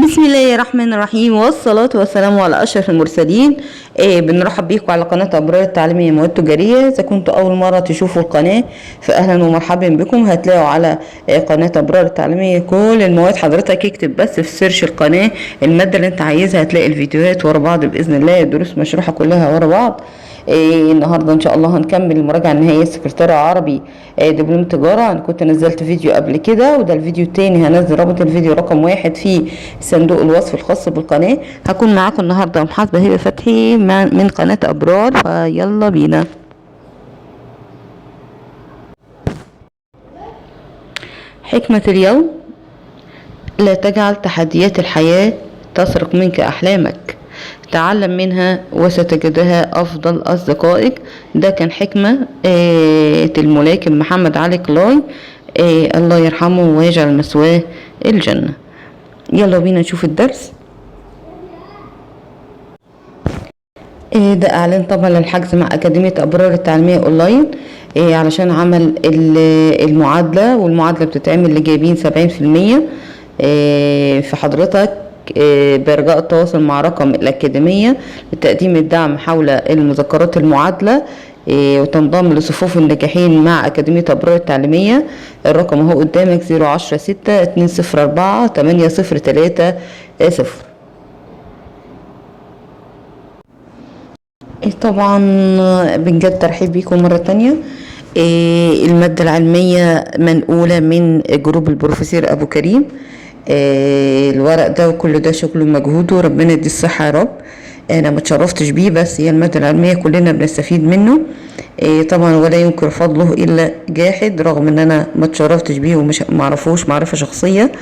بسم الله الرحمن الرحيم، والصلاة والسلام على أشرف المرسلين. بنرحب بيكم على قناة أبرار التعليمية مواد تجارية. إذا كنتوا أول مرة تشوفوا القناة فأهلا ومرحبا بكم. هتلاقوا على قناة أبرار التعليمية كل المواد. حضرتك اكتب بس في سيرش القناة المادة اللي انت عايزها، هتلاقي الفيديوهات ورا بعض بإذن الله، الدروس مشروحة كلها ورا بعض. النهارده ان شاء الله هنكمل المراجعه النهائيه سكرتير عربي دبلوم تجاره. انا كنت نزلت فيديو قبل كده، وده الفيديو التاني. هنزل رابط الفيديو رقم 1 في صندوق الوصف الخاص بالقناه. هكون معاكم النهارده محاسبه هبه فتحي من قناه ابرار، فيلا بينا. حكمه اليوم: لا تجعل تحديات الحياه تسرق منك احلامك، تعلم منها وستجدها أفضل أصدقائك. ده كان حكمة الملاكم محمد علي كلاي، الله يرحمه ويجعل مثواه الجنة. يلا بينا نشوف الدرس. ده إعلان طبعا للحجز مع أكاديمية أبرار التعليمية أونلاين علشان عمل المعادلة، والمعادلة بتتعمل اللي جايبين 70%. في حضرتك برجاء التواصل مع رقم الأكاديمية لتقديم الدعم حول المذكرات المعادلة وتنضم لصفوف الناجحين مع أكاديمية أبرار التعليمية. الرقم هو قدامك 010-6-204-803-0. طبعا بنجد ترحيب بيكم مرة تانية. المادة العلمية منقولة من جروب البروفيسور أبو كريم. الورق ده وكل ده شغله ومجهوده، ربنا يدي الصحة يا رب. انا ما اتشرفتش بيه، بس هي المادة العلمية كلنا بنستفيد منه طبعا، ولا ينكر فضله الا جاحد، رغم ان انا ما اتشرفتش بيه ومش معرفوش معرفة شخصية.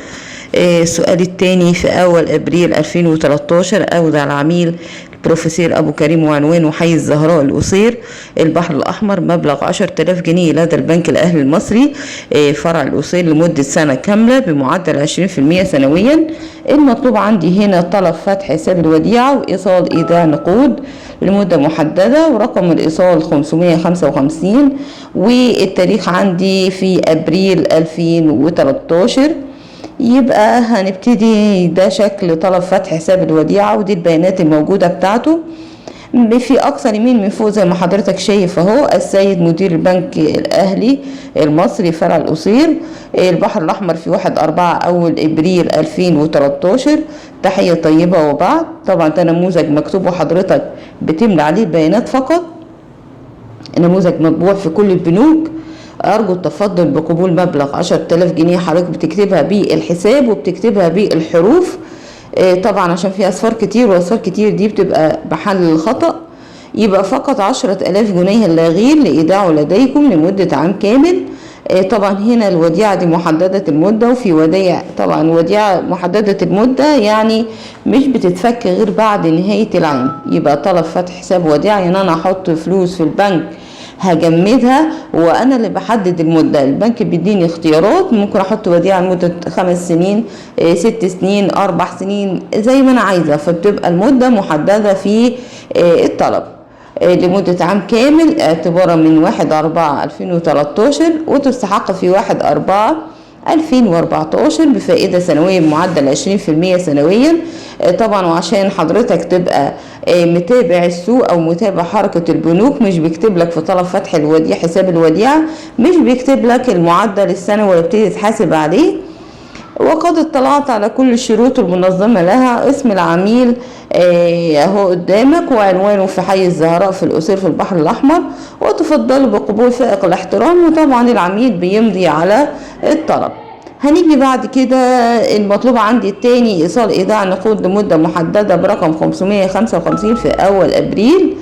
السؤال التاني: في اول ابريل 2013 اودع العميل البروفيسور أبو كريم وعنوانه حي الزهراء القصير البحر الأحمر مبلغ 10,000 جنيه لدى البنك الأهلي المصري فرع القصير لمدة سنة كاملة بمعدل 20% سنويا. المطلوب عندي هنا طلب فتح حساب الوديعة وإيصال إيداع نقود لمدة محددة، ورقم الإيصال 555، والتاريخ عندي في أبريل 2013. يبقى هنبتدي. ده شكل طلب فتح حساب الوديعة، ودي البيانات الموجودة بتاعته في أقصى اليمين من فوق زي ما حضرتك شايف اهو: السيد مدير البنك الأهلي المصري فرع القصير البحر الأحمر في 1/4 أول أبريل 2013. تحية طيبة. وبعد طبعا ده نموذج مكتوب وحضرتك بتملى عليه البيانات فقط. نموذج مطبوع في كل البنوك. أرجو التفضل بقبول مبلغ 10,000 جنيه. حضرتك بتكتبها بالحساب وبتكتبها بالحروف طبعا عشان في أصفار كتير، وأصفار كتير دي بتبقى بحل الخطأ. يبقى فقط 10,000 جنيه لا غير لإيداعه لديكم لمدة عام كامل. طبعا هنا الوديعة دي محددة المدة، وفي وديعة طبعا وديعة محددة المدة يعني مش بتتفك غير بعد نهاية العام. يبقى طلب فتح حساب وديعة يعني أنا أحط فلوس في البنك هجمدها وانا اللي بحدد المده. البنك بيديني اختيارات، ممكن احط وديعه لمده 5 سنين 6 سنين 4 سنين زي ما انا عايزه، فبتبقى المده محدده في الطلب لمده عام كامل اعتبارا من 1/4/2013 وتستحق في 1/4/2014 بفائدة سنوية بمعدل 20% سنويا. طبعا وعشان حضرتك تبقى متابع السوق او متابع حركة البنوك، مش بيكتب لك في طلب فتح الوديعة حساب الوديعة مش بيكتب لك المعدل السنوي ويبتدي تحاسب عليه. وقد اطلعت على كل الشروط المنظمة لها. اسم العميل اهو قدامك، وعنوانه في حي الزهراء في القصير في البحر الأحمر، وتفضلوا بقبول فائق الاحترام. وطبعا العميل بيمضي على الطلب. هنيجي بعد كده المطلوب عندي التاني: إيصال إيداع نقود لمدة محددة برقم 555 في أول أبريل.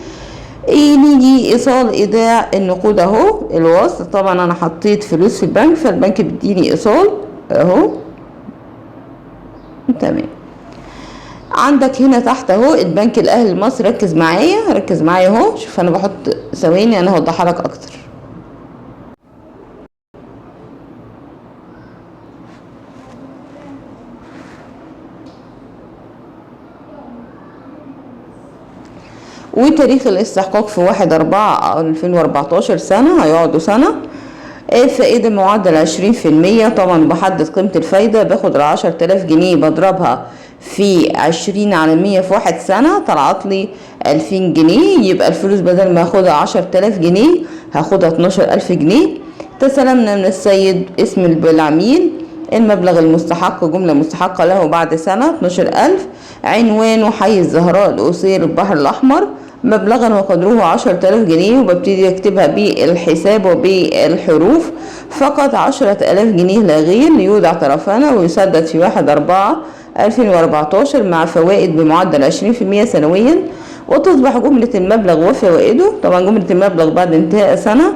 نيجي إيصال إيداع النقود أهو الوصل. طبعا أنا حطيت فلوس في البنك فالبنك بيديني إيصال أهو تمام. عندك هنا تحت اهو البنك الاهلي المصري. ركز معايا اهو. شوف انا بحط ثواني انا هوضحها لك اكتر. وتاريخ الاستحقاق في 1/4/2014 سنة، هيقعدوا سنة. فائدة معدل 20%. طبعا بحدد قيمة الفايدة، باخد 10,000 جنيه بضربها في 20 على 100 في 1 سنة طلعت لي 2000 جنيه. يبقى الفلوس بدل ما هاخدها 10 تلاف جنيه هاخدها 12 ألف جنيه. تسلمنا من السيد اسم العميل، المبلغ المستحق جملة مستحقة له بعد سنة 12 ألف، عنوانه حي الزهراء القصير البحر الأحمر، مبلغا وقدره 10 تلاف جنيه، وببتدي اكتبها بالحساب وبالحروف. فقط 10 تلاف جنيه لا غير، ليودع طرفنا ويسدد في 1/4/2014 مع فوائد بمعدل 20% سنويا. وتصبح جملة المبلغ وفوائده، طبعا جملة المبلغ بعد انتهاء سنة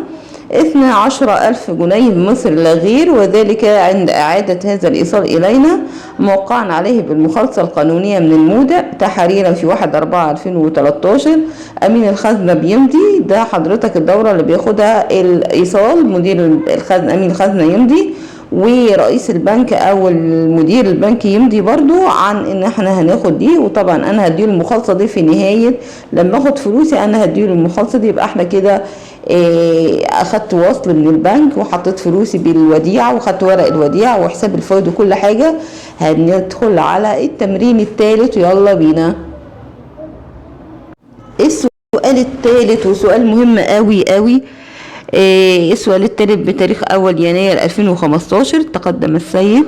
12,000 جنيه مصري لا غير، وذلك عند إعادة هذا الإيصال إلينا موقعا عليه بالمخالصة القانونية من المودع تحريرا في 1/4/2013. أمين الخزنة بيمضي، ده حضرتك الدورة اللي بياخدها الإيصال، مدير الخزنة أمين الخزنة يمضي، ورئيس البنك او المدير البنكي يمضي برضو عن ان احنا هناخد دي. وطبعا انا هديله المخالصه دي في نهايه لما اخد فلوسي، انا هديله المخالصه دي. يبقى احنا كده اخدت وصل من البنك وحطيت فلوسي بالوديعه وخدت ورق الوديعه وحساب الفوائد وكل حاجه. هندخل على التمرين الثالث، يلا بينا. السؤال الثالث وسؤال مهم قوي قوي. السؤال الثالث بتاريخ 1 يناير 2015. تقدم السيد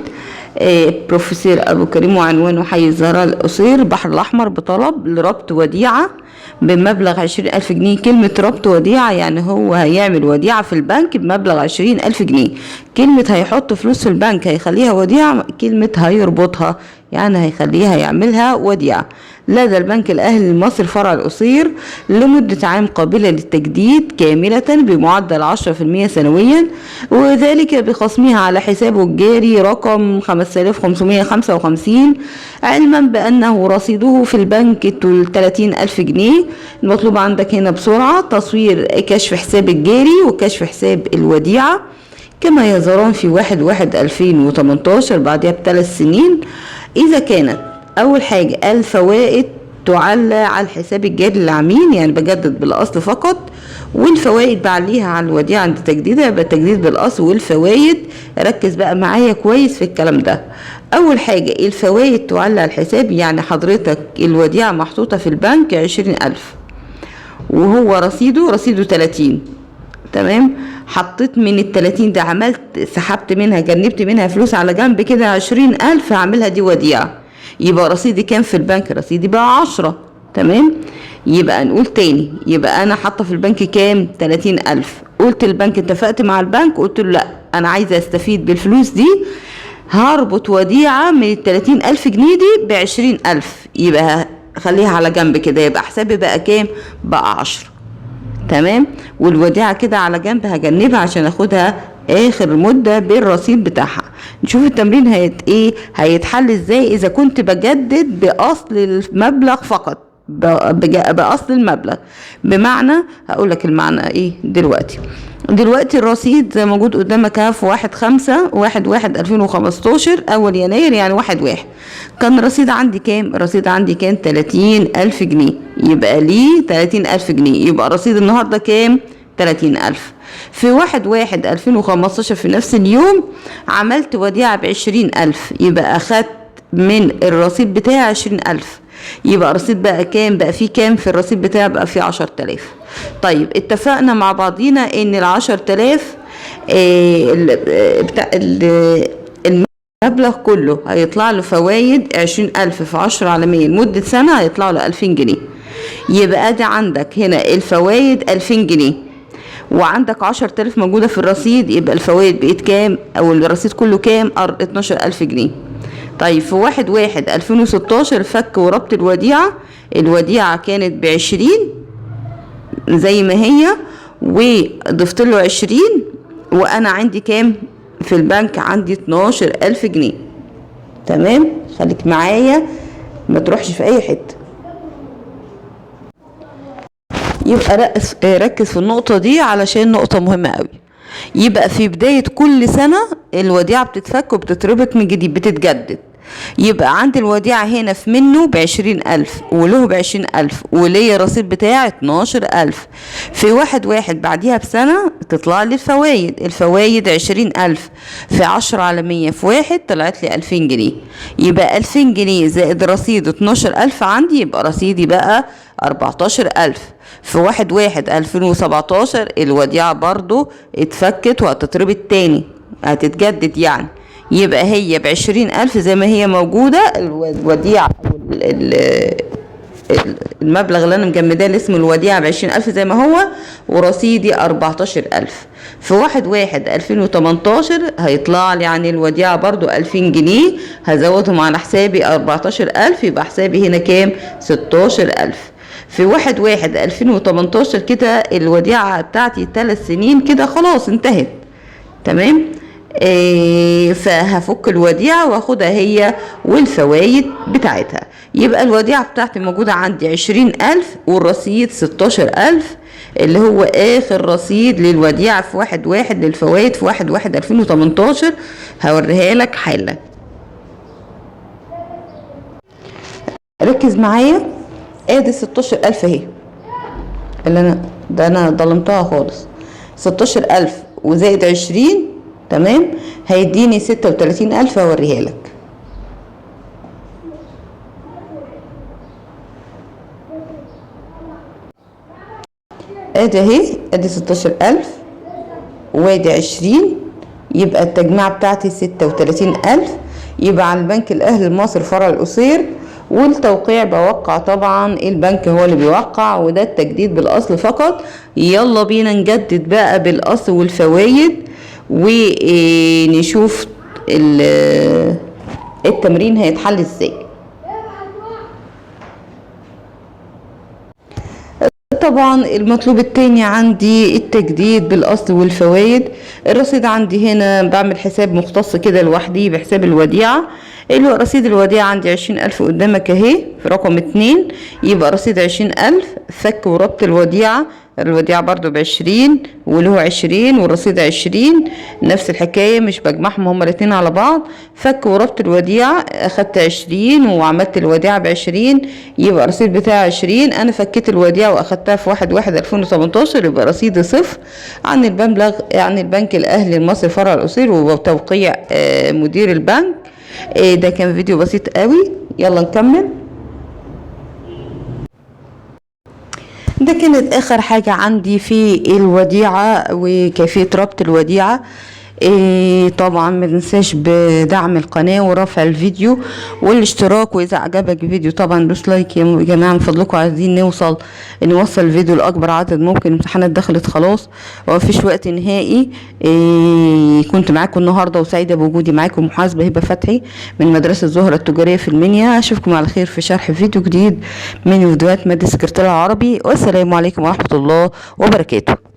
بروفيسور أبو كريم وعنوانه حي الزهراء القصير البحر الأحمر بطلب لربط وديعة بمبلغ 20,000 جنيه. كلمة ربط وديعة يعني هو هيعمل وديعة في البنك بمبلغ 20,000 جنيه. كلمة هيحط فلوس في البنك هيخليها وديعة، كلمة هيربطها يعني هيخليها يعملها وديعة لدى البنك الأهلي المصري فرع القصير لمدة عام قابلة للتجديد كاملة بمعدل 10% سنويا، وذلك بخصمها على حسابه الجاري رقم 5555، علما بأنه رصيده في البنك 30,000 جنيه. المطلوب عندك هنا بسرعة تصوير كشف حساب الجاري وكشف حساب الوديعة كما يظهران في 1/1/2018 بعدها ب3 سنين. إذا كانت أول حاجة الفوائد تعلى على الحساب الجاري للعميل، يعني بجدد بالأصل فقط، والفوائد بعليها على الوديعة عند تجديدها، يبقى تجديد بالأصل والفوائد. ركز بقى معايا كويس في الكلام ده. أول حاجة الفوائد تعلى على الحساب، يعني حضرتك الوديعة محطوطة في البنك 20,000 وهو رصيده 30، تمام. حطيت من 30 ده، عملت سحبت منها جنبت منها فلوس على جنب كده 20,000 هعملها دي وديعة، يبقى رصيدي كام في البنك؟ رصيدي بقى 10، تمام. يبقى نقول تاني، يبقى انا حاطه في البنك كام؟ 30,000. قلت البنك، اتفقت مع البنك قلت له لا انا عايزه استفيد بالفلوس دي، هربط وديعة من 30,000 جنيه دي ب20,000، يبقى خليها على جنب كده، يبقى حسابي بقى كام؟ بقى 10، تمام. والوديعة كده على جنب هجنبها عشان اخدها اخر مدة بالرصيد بتاعها. نشوف التمرين هيتحل ازاي اذا كنت بجدد باصل المبلغ فقط، باصل المبلغ. بمعنى هقولك المعنى ايه دلوقتي الرصيد زي موجود قدامك اهو في 1/5/2015 1 يناير يعني 1/1 كان الرصيد عندي كام؟ الرصيد عندي كان 30,000 جنيه، يبقى ليه 30,000 جنيه، يبقى رصيد النهارده كام؟ 30,000. في 1/1/2015 في نفس اليوم عملت وديعة ب20,000، يبقى اخدت من الرصيد بتاعي 20,000، يبقى الرصيد بقى كام؟ بقى فيه كام في الرصيد بتاعي؟ بقى فيه 10,000. طيب اتفقنا مع بعضينا ان 10,000 بتاع المبلغ كله هيطلع له فوايد 20,000 في 10/100 لمدة سنة هيطلع له 2000 جنيه. يبقى ادي عندك هنا الفوايد 2000 جنيه، وعندك 10,000 موجودة في الرصيد، يبقى الفوايد بقيت كام؟ او الرصيد كله كام؟ 12,000 جنيه. طيب في 1/1/2016 فك وربط الوديعة كانت ب20 زي ما هي، وضفت له 20، وانا عندي كام في البنك؟ عندي 12,000 جنيه، تمام. خليك معايا ما تروحش في اي حته. يبقى ركز في النقطه دي علشان نقطه مهمه قوي. يبقى في بدايه كل سنه الوديعه بتتفك وبتتربط من جديد، بتتجدد. يبقى عندي الوديعة هنا في منه ب20,000 وله ب20,000 وليا رصيد بتاعي 12,000. في 1/1 بعديها بسنة تطلع لي الفوايد 20,000 في 10 على 100 في 1 طلعت لي 2000 جنيه. يبقى 2000 جنيه زائد رصيد 12,000 عندي، يبقى رصيدي بقى 14,000. في 1/1/2017 الوديعة برضو اتفكت وهتتربط تاني، هتتجدد يعني. يبقى هي ب20,000 زي ما هي موجودة الوديعة أو المبلغ اللي أنا مجمداه اللي اسمه الوديعة ب20,000 زي ما هو، ورصيدي 14,000. في 1/1/2018 هيطلع لي يعني الوديعة برضو 2000 جنيه، هزودهم على حسابي 14,000، يبقى حسابي هنا كام؟ 16,000. في 1/1/2018 كده الوديعة بتاعتي 3 سنين كده خلاص انتهت، تمام. فهفك الوديعة واخدها هي والفوايد بتاعتها. يبقى الوديعة بتاعتي موجودة عندي 20,000 والرصيد 16,000 اللي هو اخر رصيد للوديعة في 1/1 للفوايد في 1/1/2018. هوريها لك حالا، ركز معايا. ادي 16,000 اهي اللي انا ظلمتها خالص. 16,000 وزائد 20 تمام هيديني 36,000. هوريها لك. ادي اهي، ادي 16,000 وادي 20، يبقى التجميعة بتاعتي 36,000. يبقى على البنك الاهلي المصري فرع القصير، والتوقيع بوقع طبعا البنك هو اللي بيوقع، وده التجديد بالاصل فقط. يلا بينا نجدد بقى بالاصل والفوايد ونشوف التمرين هيتحل ازاي. طبعا المطلوب التاني عندي التجديد بالاصل والفوائد. الرصيد عندي هنا بعمل حساب مختص كده لوحدي بحساب الوديعة، اللي هو رصيد الوديعة عندي 20,000 قدامك اهي في رقم 2. يبقى رصيد 20,000 فك وربط الوديعة برضو ب20 وله 20 والرصيد 20 نفس الحكاية، مش بجمعهم هما الاتنين على بعض. فك وربط الوديعة اخدت 20 وعملت الوديعة ب20، يبقى الرصيد بتاعي 20. انا فكيت الوديعة واخدتها في 1/1/2018، يبقى رصيدي 0 عن المبلغ يعني البنك الاهلي المصري فرع القصير وتوقيع مدير البنك. ده كان فيديو بسيط قوي، يلا نكمل. ده كانت اخر حاجة عندي في الوديعة وكيفية ربط الوديعة. طبعا ما تنساش بدعم القناة ورفع الفيديو والاشتراك، واذا عجبك الفيديو طبعا دوس لايك يا جماعة من فضلكم، عايزين نوصل الفيديو لاكبر عدد ممكن. الامتحانات دخلت خلاص ومفيش وقت نهائي. كنت معاكم النهارده وسعيدة بوجودي معاكم محاسبة هبة فتحي من مدرسة زهرة التجارية في المنيا. اشوفكم على خير في شرح فيديو جديد من فيديوهات مادة السكرتير العربي، والسلام عليكم ورحمة الله وبركاته.